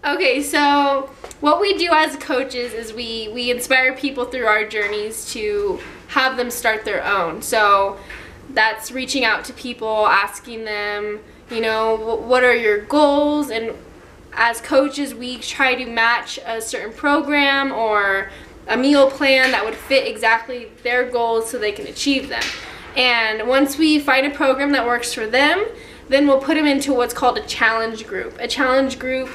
Okay, so what we do as coaches is we inspire people through our journeys to have them start their own. So that's reaching out to people, asking them, you know, what are your goals? And as coaches, we try to match a certain program or a meal plan that would fit exactly their goals so they can achieve them. And once we find a program that works for them, then we'll put them into what's called a challenge group. A challenge group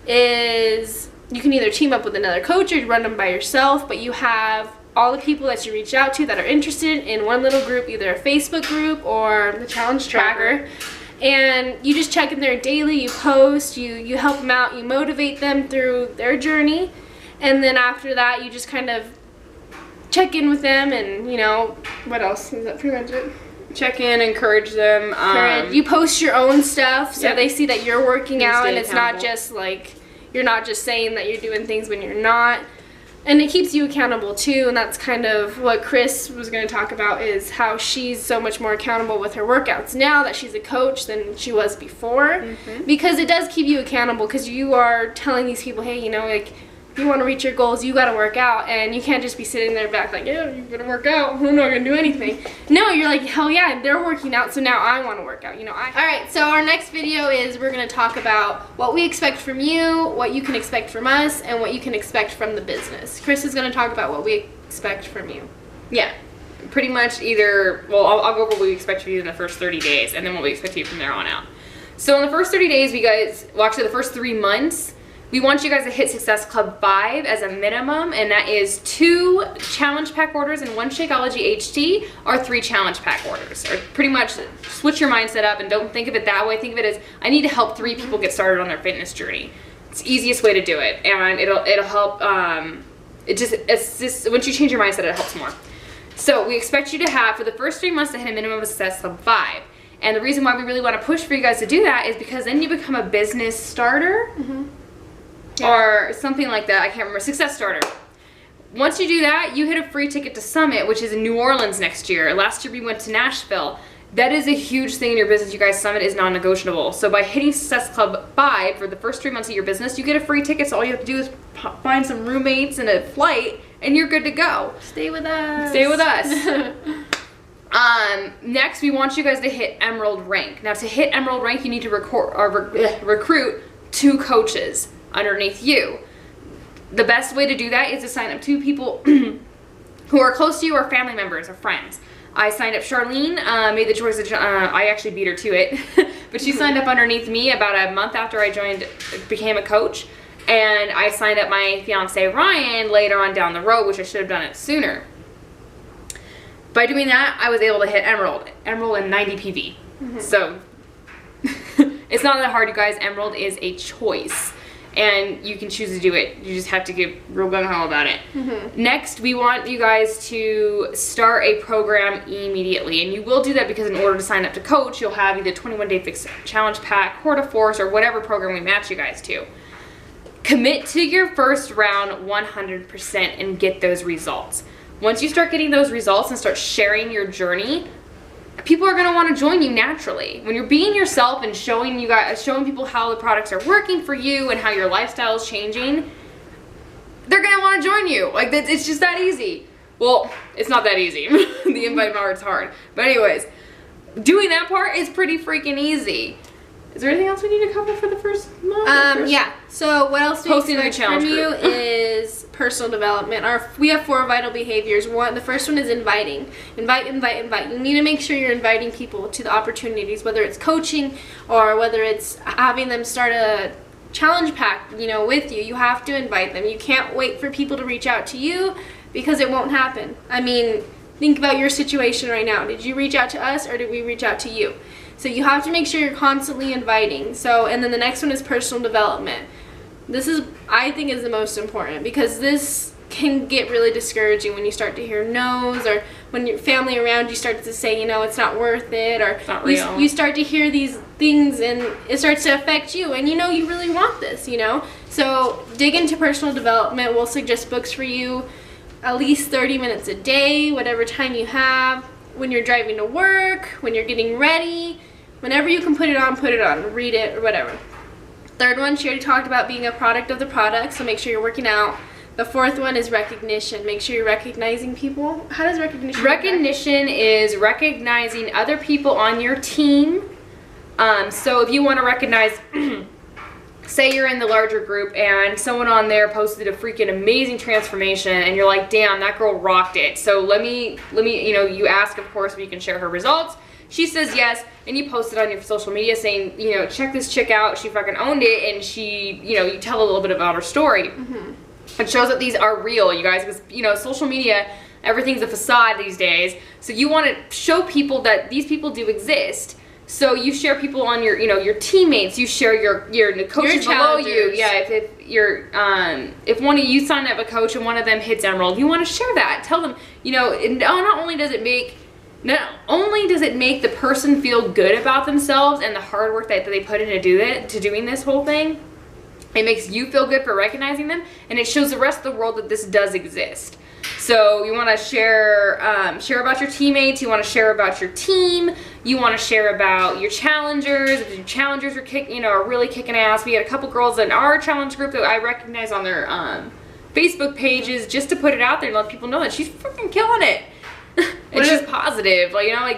is, you can either team up with another coach or run them by yourself, but you have all the people that you reach out to that are interested in one little group, either a Facebook group or the challenge tracker. And you just check in there daily, you post, you help them out, you motivate them through their journey. And then after that, you just kind of check in with them and, you know, what else? Is that pretty much it? Check in, encourage them. You post your own stuff so they see that you're working out and it's accountable. not just like, you're not just saying that you're doing things when you're not. And it keeps you accountable too, and that's kind of what Chris was going to talk about, is how she's so much more accountable with her workouts now that she's a coach than she was before. Because it does keep you accountable, because you are telling these people, hey, you know, like, if you want to reach your goals, you got to work out, and you can't just be sitting there back like, yeah, you're going to work out, I'm not going to do anything. No, you're like, hell yeah, they're working out, so now I want to work out, you know. Alright, so our next video is we're going to talk about what we expect from you, what you can expect from us, and what you can expect from the business. Chris is going to talk about what we expect from you. Yeah, pretty much either, well, I'll go over what we expect from you in the first 30 days, and then what we expect from you from there on out. So in the first 30 days, actually the first 3 months, we want you guys to hit Success Club 5 as a minimum, and that is 2 challenge pack orders and 1 Shakeology HT, or 3 challenge pack orders. Or pretty much switch your mindset up and don't think of it that way. Think of it as, I need to help 3 people get started on their fitness journey. It's the easiest way to do it, and it'll help. It's just once you change your mindset, it helps more. So we expect you to have, for the first 3 months, to hit a minimum of Success Club 5. And the reason why we really want to push for you guys to do that is because then you become a business starter. Or something like that, I can't remember, Success Starter. Once you do that, you hit a free ticket to Summit, which is in New Orleans next year. Last year we went to Nashville. That is a huge thing in your business, you guys. Summit is non-negotiable. So by hitting Success Club 5 for the first 3 months of your business, you get a free ticket, so all you have to do is find some roommates and a flight, and you're good to go. Stay with us. Stay with us. Next, we want you guys to hit Emerald rank. Now, to hit Emerald rank, you need to recruit 2 coaches underneath you. The best way to do that is to sign up 2 people who are close to you, or family members or friends. I signed up Charlene, made the choice of, I actually beat her to it, but she signed up underneath me about a month after I became a coach, and I signed up my fiance Ryan later on down the road, which I should have done it sooner. By doing that, I was able to hit Emerald and 90 PV. So it's not that hard, you guys. Emerald is a choice, and you can choose to do it. You just have to get real gung-ho about it. Next, we want you guys to start a program immediately, and you will do that because in order to sign up to coach, you'll have either 21-day fixed challenge pack, Core to Force, or whatever program we match you guys to. Commit to your first round 100% and get those results. Once you start getting those results and start sharing your journey, people are going to want to join you naturally. When you're being yourself and showing people how the products are working for you and how your lifestyle is changing, they're going to want to join you. Like, it's just that easy. Well, it's not that easy. The invite part's hard. But anyways, doing that part is pretty freaking easy. Is there anything else we need to cover for the first month? Yeah. So what else do we Posting in the expect challenge from you group. is personal development. We have 4 vital behaviors. The first one is inviting. Invite. You need to make sure you're inviting people to the opportunities, whether it's coaching or whether it's having them start a challenge pack, you know, with you. You have to invite them. You can't wait for people to reach out to you, because it won't happen. I mean, think about your situation right now. Did you reach out to us, or did we reach out to you? So you have to make sure you're constantly inviting. And then the next one is personal development. This is, I think, is the most important, because this can get really discouraging when you start to hear no's, or when your family around you starts to say, you know, it's not worth it, or It's not real. you start to hear these things and it starts to affect you, and you know you really want this, you know. So dig into personal development. We'll suggest books for you at least 30 minutes a day, whatever time you have, when you're driving to work, when you're getting ready, whenever you can put it on, read it, or whatever. Third one, she already talked about being a product of the product, so make sure you're working out. The fourth one is recognition. Make sure you're recognizing people. How does recognition work? Recognition is recognizing other people on your team. So if you want to recognize, say you're in the larger group and someone on there posted a freaking amazing transformation and you're like, damn, that girl rocked it. So let me, you ask, of course, if you can share her results. She says yes, and you post it on your social media saying, check this chick out. She fucking owned it, and she, you tell a little bit about her story. Mm-hmm. It shows that these are real, you guys, because, social media, everything's a facade these days. So you want to show people that these people do exist. So you share people on your, your teammates, you share your coaches below you. Yeah, if you're, if one of you sign up a coach and one of them hits Emerald, you want to share that. Tell them, not only does it make the person feel good about themselves and the hard work that they put into doing this whole thing, it makes you feel good for recognizing them, and it shows the rest of the world that this does exist. So you want to share about your teammates, you want to share about your team, you want to share about your challengers. If your challengers are really kicking ass. We had a couple girls in our challenge group that I recognize on their Facebook pages, just to put it out there and let people know that she's freaking killing it. And she's positive,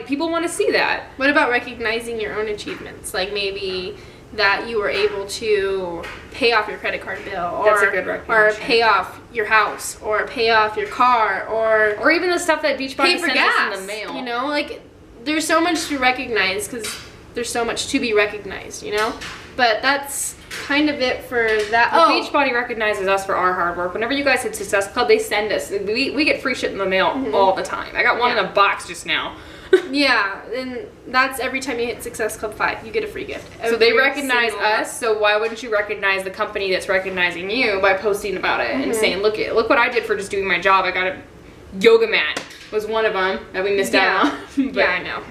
people want to see that. What about recognizing your own achievements? Like maybe that you were able to pay off your credit card bill, That's a good recognition. or pay off your house, or pay off your car, or even the stuff that Beachbody sends us in the mail. There's so much to recognize because there's so much to be recognized, But that's kind of it for that. Beachbody recognizes us for our hard work. Whenever you guys hit Success Club, they send us. We get free shit in the mail all the time. I got one in a box just now. Yeah, and that's every time you hit Success Club 5, you get a free gift. So they recognize us, so why wouldn't you recognize the company that's recognizing you by posting about it and saying, look what I did for just doing my job. I got a yoga mat was one of them that we missed out on. Yeah, I know.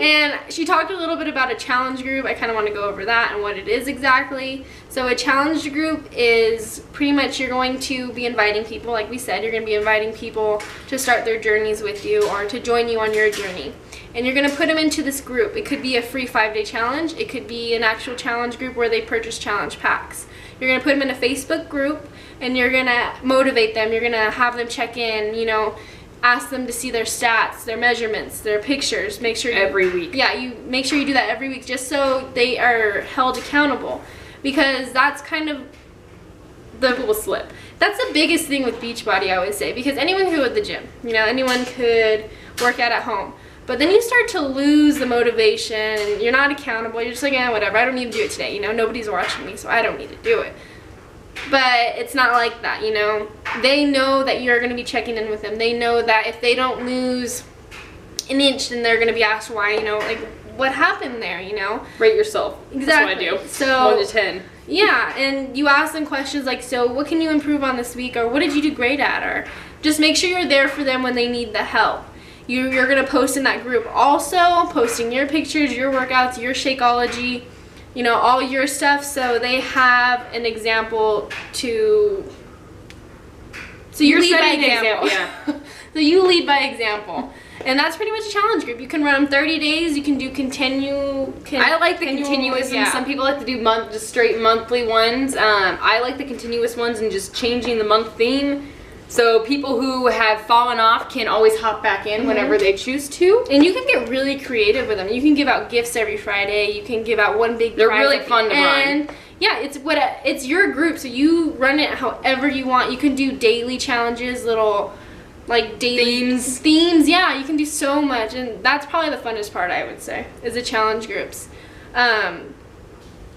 And she talked a little bit about a challenge group. I kind of want to go over that and what it is exactly. So a challenge group is pretty much you're going to be inviting people, like we said, you're going to be inviting people to start their journeys with you or to join you on your journey. And you're going to put them into this group. It could be a free 5-day challenge. It could be an actual challenge group where they purchase challenge packs. You're going to put them in a Facebook group and you're going to motivate them. You're going to have them check in, ask them to see their stats, their measurements, their pictures. Make sure every week. Yeah, you make sure you do that every week just so they are held accountable, because that's kind of people will slip. That's the biggest thing with Beachbody, I would say, because anyone could go to the gym. Anyone could work out at home. But then you start to lose the motivation and you're not accountable. You're just like, whatever, I don't need to do it today. Nobody's watching me, so I don't need to do it. But it's not like that, They know that you're going to be checking in with them. They know that if they don't lose an inch, then they're going to be asked why, what happened there, Rate yourself. Exactly. That's what I do. So 1 to 10. Yeah, and you ask them questions like, so what can you improve on this week? Or what did you do great at? Or just make sure you're there for them when they need the help. You're going to post in that group also, posting your pictures, your workouts, your Shakeology, all your stuff, so they have an example to... So you lead by example. Yeah. So you lead by example. And that's pretty much a challenge group. You can run them 30 days. You can do I like the continuous ones. Some people like to do just straight monthly ones. I like the continuous ones and just changing the month theme. So people who have fallen off can always hop back in whenever they choose to. And you can get really creative with them. You can give out gifts every Friday. You can give out one big prize. They're really fun to run. Yeah, it's your group, so you run it however you want. You can do daily challenges, little daily themes. Yeah, you can do so much, and that's probably the funnest part, I would say, is the challenge groups.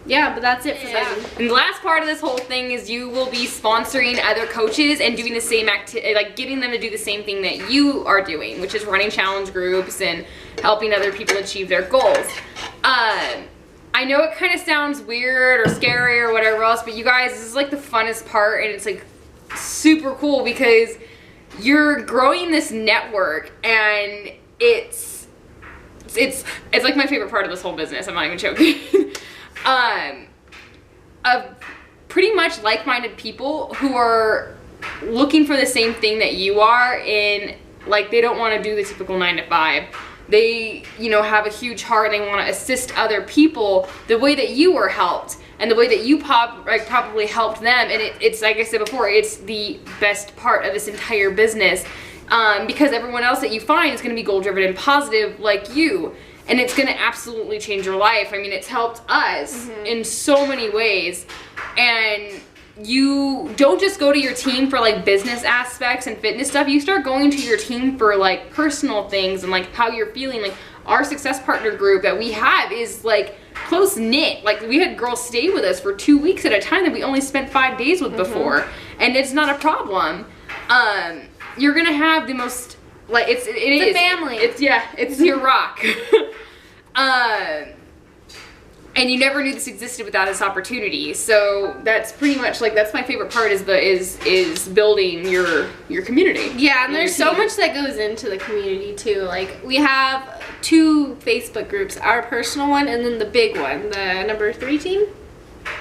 Yeah, but that's it for that. And the last part of this whole thing is you will be sponsoring other coaches and doing the same activity, getting them to do the same thing that you are doing, which is running challenge groups and helping other people achieve their goals. I know it kind of sounds weird or scary or whatever else, but you guys, this is the funnest part, and it's super cool because you're growing this network, and it's my favorite part of this whole business. I'm not even joking. Of pretty much like-minded people who are looking for the same thing that you are, in they don't want to do the typical 9 to 5. They, have a huge heart and they want to assist other people the way that you were helped. and the way that you probably helped them. And it's like I said before, it's the best part of this entire business, because everyone else that you find is going to be goal-driven and positive like you. And it's going to absolutely change your life. I mean, it's helped us in so many ways. And you don't just go to your team for like business aspects and fitness stuff. You start going to your team for like personal things and like how you're feeling. Like our success partner group that we have is like close knit. Like we had girls stay with us for 2 weeks at a time that we only spent 5 days with before. And it's not a problem. You're going to have the most, like it's a family. It's your rock. And you never knew this existed without this opportunity. So that's pretty much like, that's my favorite part is building your community. Yeah, and there's so much that goes into the community too. Like we have 2 Facebook groups, our personal one and then the big one, the number 3 team.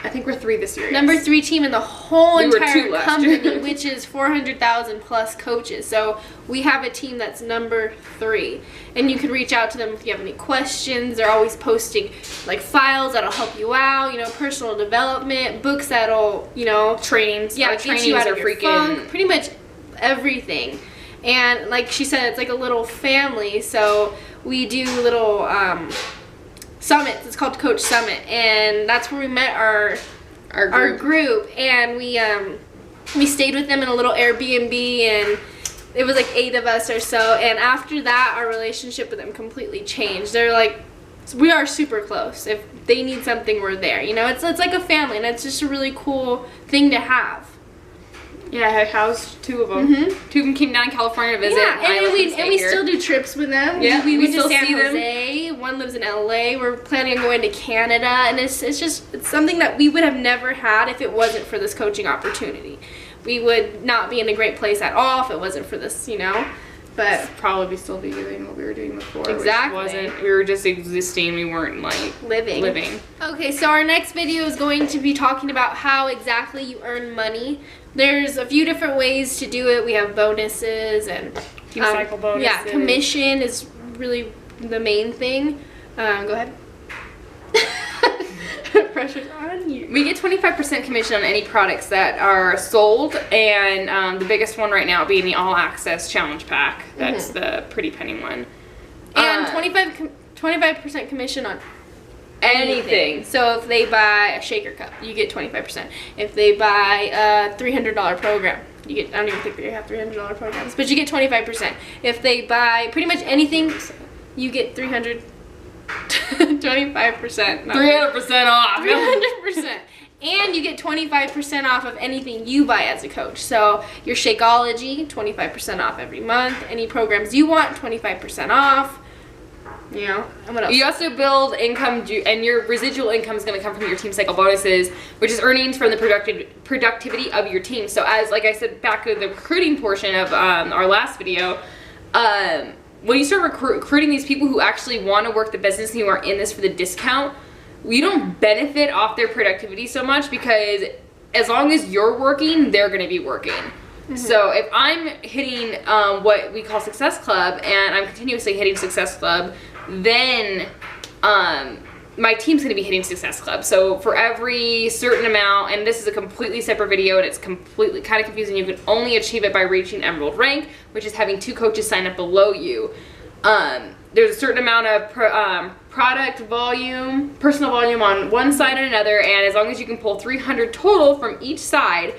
I think we're 3 this year. Number 3 team in the whole entire company, year. which is 400,000 plus coaches. So we have a team that's number 3, and you can reach out to them if you have any questions. They're always posting like files that'll help you out, you know, personal development, books that'll, you know, trainings. Yeah, get trainings you out are of your freaking funk, pretty much everything. And like she said, it's like a little family. So we do little summits. It's called Coach Summit, and that's where we met our group. And we stayed with them in a little Airbnb, and it was like 8 of us or so. And after that, our relationship with them completely changed. They're like, we are super close. If they need something, we're there. You know, it's like a family, and it's just a really cool thing to have. Yeah, I housed 2 of them. 2 of them came down to California to visit. Yeah, and we still do trips with them. Yeah, we still to San see Jose. Them. One lives in LA. We're planning on going to Canada, and it's something that we would have never had if it wasn't for this coaching opportunity. We would not be in a great place at all if it wasn't for this, you know. But probably still be doing what we were doing before. Exactly. We were just existing. We weren't like living. Okay, so our next video is going to be talking about how exactly you earn money. There's a few different ways to do it. We have bonuses and team cycle bonuses. Yeah, commission is really the main thing. Go ahead. Pressure's on you. We get 25% commission on any products that are sold, and the biggest one right now being the All Access Challenge Pack. That's the pretty penny one. And 25% commission on anything. So if they buy a shaker cup, you get 25%. If they buy a $300 program, you get, I don't even think they have $300 programs, but you get 25%. If they buy pretty much anything, you get 25%. 300% off. 300%. And you get 25% off of anything you buy as a coach. So your Shakeology, 25% off every month. Any programs you want, 25% off. You know, and what else? You also build income, and your residual income is going to come from your team cycle bonuses, which is earnings from the productivity of your team. So as, like I said, back to the recruiting portion of our last video, when you start recruiting these people who actually want to work the business and who are in this for the discount, you don't benefit off their productivity so much, because as long as you're working, they're going to be working. So if I'm hitting what we call Success Club, and I'm continuously hitting Success Club, then my team's going to be hitting Success Club. So for every certain amount, and this is a completely separate video, and it's completely kind of confusing, you can only achieve it by reaching Emerald rank, which is having 2 coaches sign up below you. There's a certain amount of product volume, personal volume on one side and another, and as long as you can pull 300 total from each side,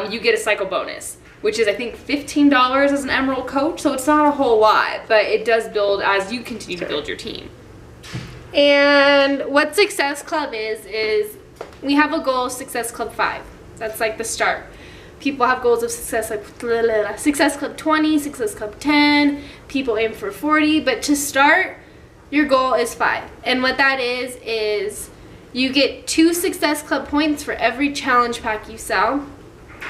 you get a cycle bonus, which is I think $15 as an Emerald coach, so it's not a whole lot, but it does build as you continue to build your team. And what Success Club is we have a goal of Success Club 5. That's like the start. People have goals of success like Success Club 20, Success Club 10, people aim for 40, but to start, your goal is 5. And what that is you get 2 Success Club points for every challenge pack you sell.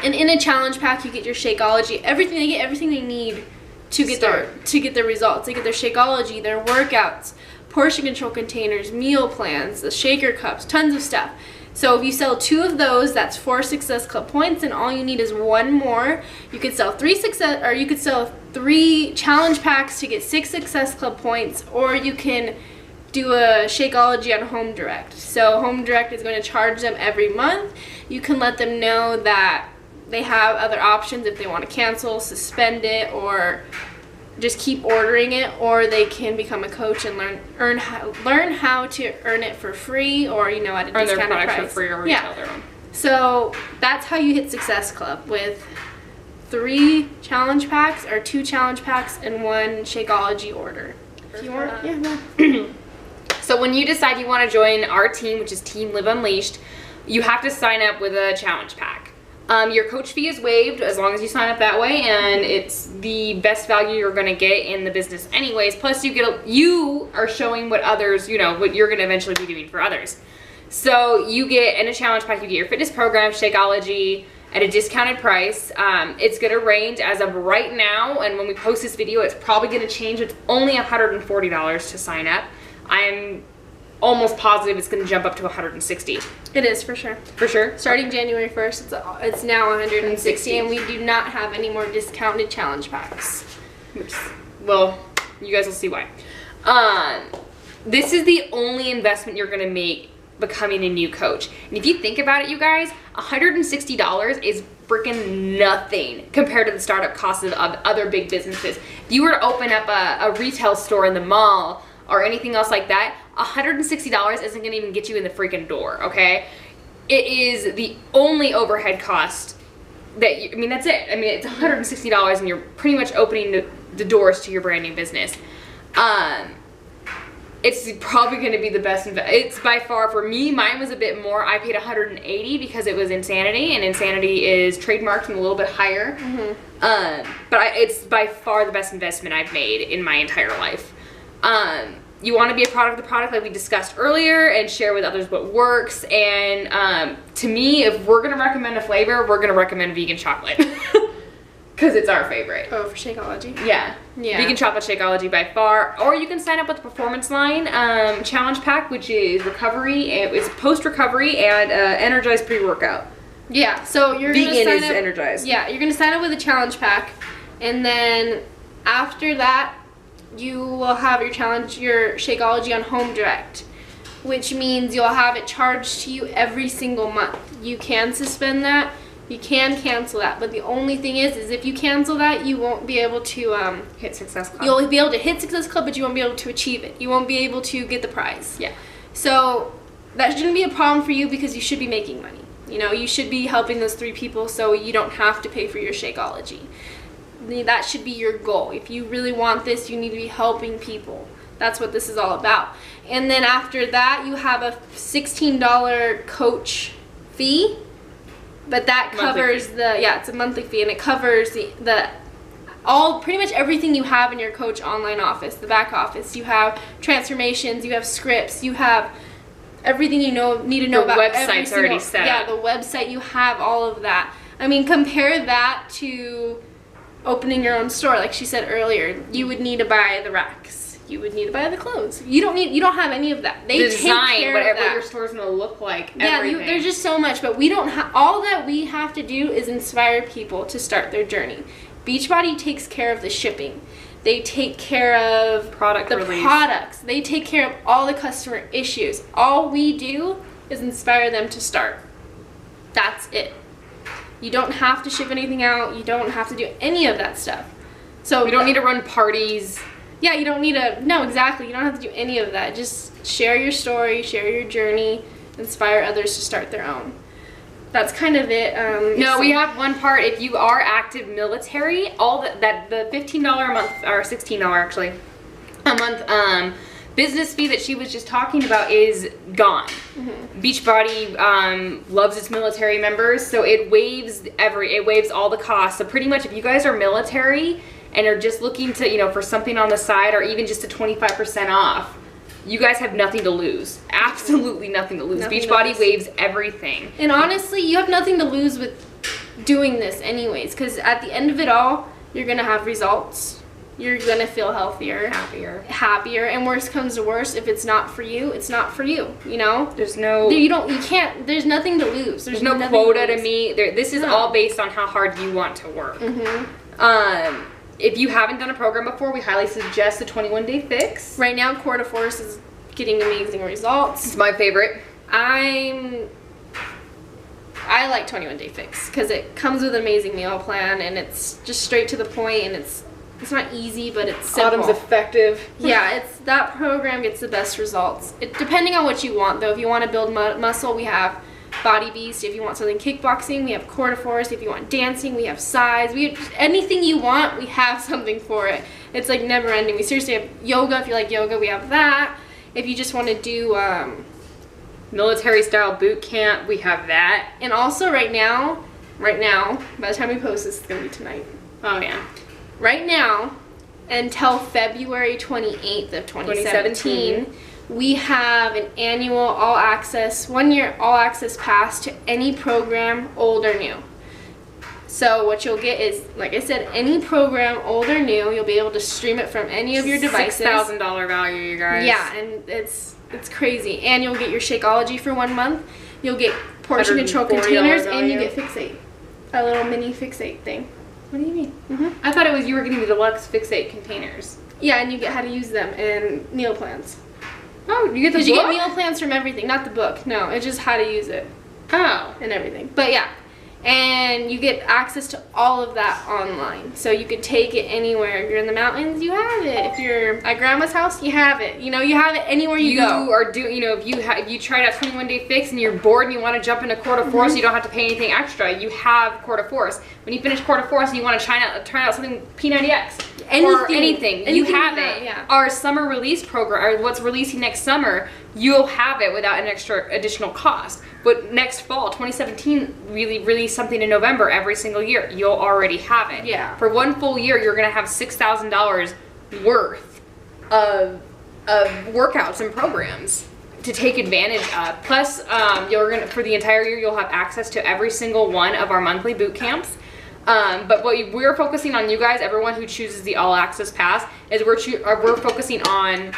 And in a challenge pack, you get your Shakeology. They get everything they need to get their results. They get their Shakeology, their workouts, portion control containers, meal plans, the shaker cups, tons of stuff. So if you sell 2 of those, that's 4 Success Club points, and all you need is 1 more. You could sell 3 challenge packs to get 6 Success Club points, or you can do a Shakeology on Home Direct. So Home Direct is going to charge them every month. You can let them know that they have other options if they want to cancel, suspend it, or just keep ordering it, or they can become a coach and learn how to earn it for free, or at a Earn their discounted products price. for free or retail their own. So that's how you hit Success Club, with 3 challenge packs or 2 challenge packs and 1 Shakeology order. If you want, So when you decide you want to join our team, which is Team Live Unleashed, you have to sign up with a challenge pack. Your coach fee is waived as long as you sign up that way, and it's the best value you're going to get in the business anyways. Plus you are showing what others, what you're going to eventually be doing for others. So you get, in a challenge pack, you get your fitness program, Shakeology, at a discounted price. It's going to range as of right now, and when we post this video, it's probably going to change. It's only $140 to sign up. I'm almost positive it's going to jump up to $160. it is for sure. For sure? Starting January 1st, it's now $160, and we do not have any more discounted challenge packs. Well, you guys will see why. This is the only investment you're going to make becoming a new coach. And if you think about it, you guys, $160 is freaking nothing compared to the startup costs of other big businesses. If you were to open up a retail store in the mall or anything else like that, $160 isn't going to even get you in the freaking door, okay? It is the only overhead cost that that's it. It's $160 and you're pretty much opening the doors to your brand new business. It's probably going to be the best it's by far, for me, mine was a bit more. I paid $180 because it was Insanity, and Insanity is trademarked and a little bit higher. But it's by far the best investment I've made in my entire life. You want to be a product of the product like we discussed earlier, and share with others what works. And to me, if we're going to recommend a flavor, we're going to recommend vegan chocolate. Because it's our favorite. Oh, for Shakeology? Yeah. Vegan chocolate Shakeology by far. Or you can sign up with the Performance Line challenge pack, which is recovery. It's post-recovery and energized pre-workout. Yeah, so you're going to sign up. Vegan is energized. Yeah, you're going to sign up with a challenge pack. And then after that, you will have your Shakeology on Home Direct, which means you'll have it charged to you every single month. You can suspend that. You can cancel that, but the only thing is if you cancel that, you won't be able to hit Success Club. You'll be able to hit Success Club, but you won't be able to achieve it. You won't be able to get the prize. Yeah. So that shouldn't be a problem for you, because you should be making money. You should be helping those 3 people, so you don't have to pay for your Shakeology. That should be your goal. If you really want this, you need to be helping people. That's what this is all about. And then after that, you have a $16 coach fee. But that covers it's a monthly fee, and it covers pretty much everything you have in your coach online office, the back office. You have transformations, you have scripts, you have everything you need to know about. The website's already set up. Yeah, the website, you have all of that. Compare that to opening your own store. Like she said earlier, you would need to buy the racks. You would need to buy the clothes. You don't have any of that. They design take care whatever of that. your store's gonna look like. Yeah, everything. there's just so much, but we don't have. All that we have to do is inspire people to start their journey. Beachbody takes care of the shipping. They take care of products. They take care of all the customer issues. All we do is inspire them to start. That's it. You don't have to ship anything out. You don't have to do any of that stuff. So we don't need to run parties. Yeah, you don't need to. No, exactly. You don't have to do any of that. Just share your story, share your journey, inspire others to start their own. That's kind of it. We have one part. If you are active military, all the $15 a month, or $16 actually a month business fee that she was just talking about is gone. Beachbody loves its military members, so it waives all the costs. So pretty much, if you guys are military and are just looking to, for something on the side, or even just a 25% off, you guys have nothing to lose. Absolutely nothing to lose. Beachbody waives everything. And honestly, you have nothing to lose with doing this anyways, because at the end of it all, you're going to have results. You're going to feel healthier. Happier. And worst comes to worst, if it's not for you, it's not for you, There's no... there's nothing to lose. There's no quota to meet. This is all based on how hard you want to work. If you haven't done a program before, we highly suggest the 21-Day Fix. Right now, Core de Force is getting amazing results. It's my favorite. I like 21 Day Fix because it comes with an amazing meal plan and it's just straight to the point and it's not easy, but it's simple. Autumn's effective. Yeah, that program gets the best results. Depending on what you want, though. If you want to build muscle, we have Body Beast. If you want something kickboxing, we have Core de Force. If you want dancing, we have Size. Anything you want, we have something for it. It's like never ending. We seriously have yoga. If you like yoga, we have that. If you just want to do military style boot camp, we have that. And also right now, by the time we post this, it's going to be tonight. Oh, yeah. Right now, until February 28th of 2017, we have an annual all-access, 1 year all-access pass to any program, old or new. So what you'll get is, like I said, any program, old or new, you'll be able to stream it from any of your devices. $6,000 value, you guys. Yeah, and it's crazy. And you'll get your Shakeology for 1 month. You'll get portion control containers, and you get Fixate, a little mini Fixate thing. What do you mean? I thought it was you were getting the deluxe Fixate containers. Yeah, and you get how to use them and meal plans. Oh, you get the book? Because you get meal plans from everything, not the book. No, it's just how to use it. Oh. And everything. But yeah. And you get access to all of that online. So you could take it anywhere. If you're in the mountains, you have it. If you're at grandma's house, you have it. You know, you have it anywhere you go. You are doing, you know, if you tried out 21 Day Fix and you're bored and you want to jump into Core de Force, you don't have to pay anything extra. You have Core de Force. When you finish Core de Force and you want to try out something P90X or anything, you have it. Yeah. Our summer release program, or what's releasing next summer, you'll have it without an additional cost. But next fall, 2017, really release something in November every single year. You'll already have it. Yeah. For 1 full year, you're going to have $6,000 worth of workouts and programs to take advantage of. Plus, for the entire year, you'll have access to every single one of our monthly boot camps. But what we're focusing on, you guys, everyone who chooses the All Access Pass, is we're focusing on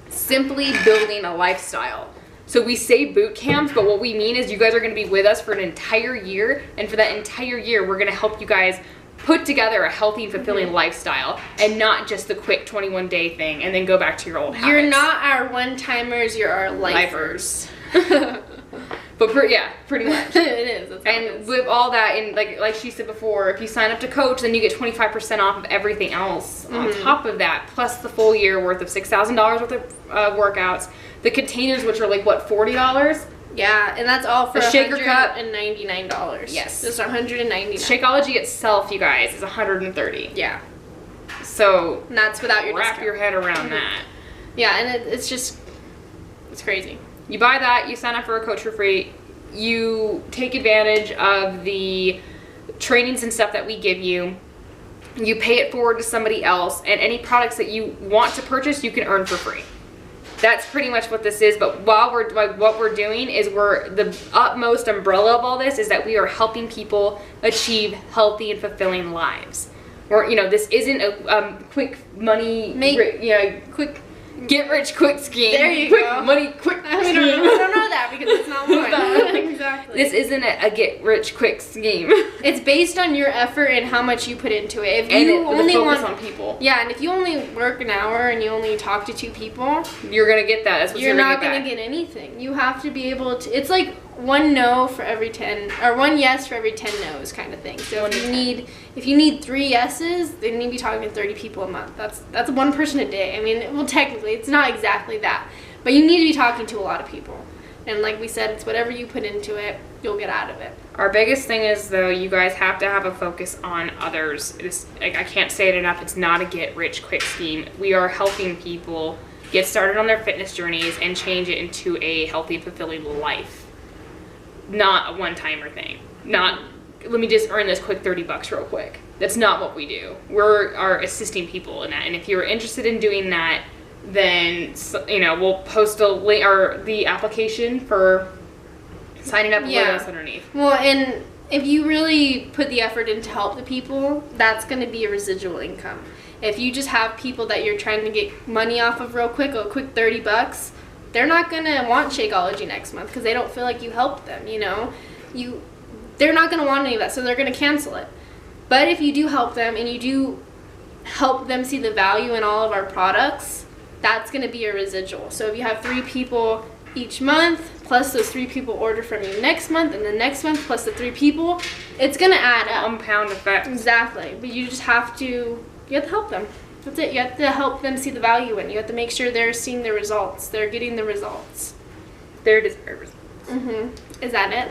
simply building a lifestyle. So we say boot camps, but what we mean is you guys are going to be with us for an entire year, and for that entire year, we're going to help you guys put together a healthy and fulfilling lifestyle, and not just the quick 21-day thing and then go back to your old habits. You're not our one-timers, you're our lifers. But pretty much. It is. That's And with all that, and like she said before, if you sign up to Coach, then you get 25% off of everything else on top of that, plus the full year worth of $6,000 worth of workouts. The containers, which are like, what, $40? Yeah, and that's all for a shaker cup and $99. Yes. Just $199. Shakeology itself, you guys, is $130. Yeah. So And that's without your wrap discount. your head around that. Yeah, and it's crazy. You buy that, you sign up for a Coach for free, you take advantage of the trainings and stuff that we give you, you pay it forward to somebody else, and any products that you want to purchase, you can earn for free. That's pretty much what this is. But what we're doing is the utmost umbrella of all this is that we are helping people achieve healthy and fulfilling lives. This isn't a quick money, quick get rich quick scheme. There you quick go. money, quick scheme. I don't know that because it's not one. Exactly. This isn't a get rich quick scheme. It's based on your effort and how much you put into it. If And you with only a focus want on people. Yeah, and if you only work an hour and you only talk to 2 people, You're gonna get that. That's what you're not gonna going to get anything. You have to be able to. It's like 1 no for every 10, or 1 yes for every 10 no's kind of thing. So if you need 3 yeses, then you need to be talking to 30 people a month. That's 1 person a day. I mean, well, technically, it's not exactly that, but you need to be talking to a lot of people. And like we said, it's whatever you put into it, you'll get out of it. Our biggest thing is, though, you guys have to have a focus on others. I can't say it enough. It's not a get-rich-quick scheme. We are helping people get started on their fitness journeys and change it into a healthy, fulfilling life. Not a one-timer thing. Not, let me just earn this quick $30 real quick. That's not what we do. We are assisting people in that. And if you're interested in doing that, then we'll post a link or the application for signing up with us underneath. Well, and if you really put the effort in to help the people, that's going to be a residual income. If you just have people that you're trying to get money off of real quick, a quick $30, they're not going to want Shakeology next month because they don't feel like you helped them, They're not going to want any of that, so they're going to cancel it. But if you do help them and you do help them see the value in all of our products, that's going to be your residual. So if you have 3 people each month, plus those 3 people order from you next month, and the next month plus the 3 people, it's going to add up. Compound effect. Exactly. But you just have to help them. That's it. You have to help them see the value in it. You have to make sure they're seeing the results. They're getting the results. There it is. Is that it?